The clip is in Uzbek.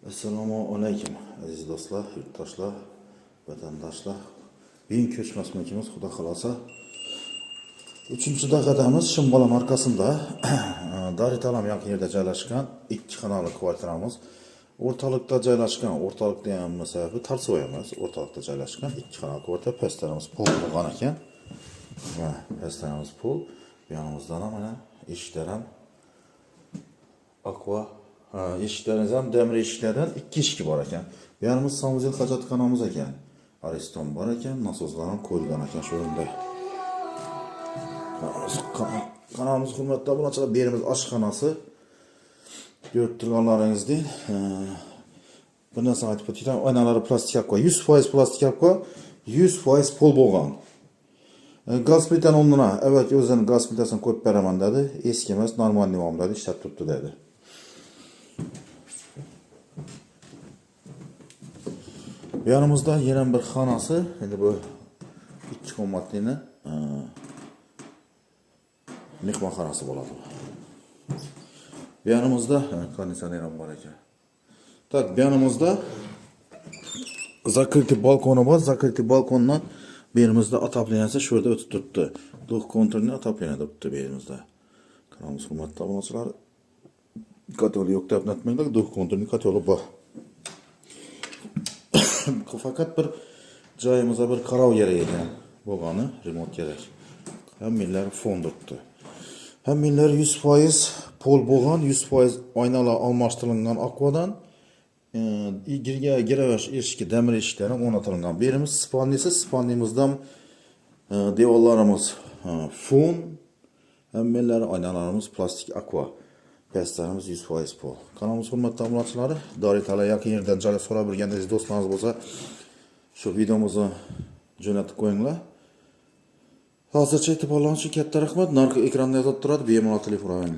Assalomu alaykum aziz do'stlar, yurtdoshlar, vatandoshlar. Bugun ko'chmas mulkimiz xudo xolosa 3-daqiqadamiz Shimbola markasida Daritalam yaqin yerda joylashgan 2 xonali kvartiramiz. O'rtalikda joylashgan, o'rtalikda ham masalan Tarsoy emas, o'rtalikda joylashgan 2 xonali kvartira, pastlarimiz pul bo'lgan ekan. Va pastlarimiz pul, bu yonimizda ham mana eshiklar ham Aqua eshiklarimiz ham demir eshiklardan 2 eshik bor ekan. Bu yerimiz sanuzel hojatxonamiz ekan. Ariston bor ekan, nasoslar ham qo'yilgan ekan shu yerda. Kanalimiz hurmatli obunachilar, bu yerimiz oshxonasi. Ko'rib turganlaringizdek, bir narsa aytib o'tayman, oynalari plastik yapqa, 100% plastik yapqa, 100% pol bo'lgan. Gaz plitani o'rnina, evet o'zining gaz plitasini qo'yib beraman dedi. Eski emas, normal nivom dedi, ishlab turibdi dedi. Bu yanımızda yana bir xonasi, endi bu 2 qavatli mehmonxonasi bo'ladi. Bu yanımızda konditsioner ham bor ekan. Tak, bu yanımızda закрытый balkoni bor. Закрытый balkondan bu yerimizda отопленияsi shu yerda o'tib turibdi. Двухконтурный отопление turibdi bu yerimizda. Kanalimiz hurmatli obunachilar, koteli yo'q deb aytmaylik, двухконтурный koteli bor. Fakat bir joyimizda bir qarov kerak ekan. Bo'lgani remont kerak. Hammalar fonduribdi. Hammalar 100% pol bo'lgan, 100% oynalar almashtirilgan Aquadan, giravesh eshigi, demir eshiklar ham o'rnatilgan. Bu yerimiz spalnimizdan devorlarimiz fon, hammalar oynalarimiz plastik Aqua. Pastlarimiz 100% pol. Kanalimiz hurmatli obunachilar, Daritalam yaqin yerdan joy so'rab bilganingiz do'stlaringiz bo'lsa, shu videomizni jo'natib qo'yinglar. Hozircha e'tiborlaringiz uchun katta rahmat. Narxi ekranda yozib turadi, bemalol telefon oling.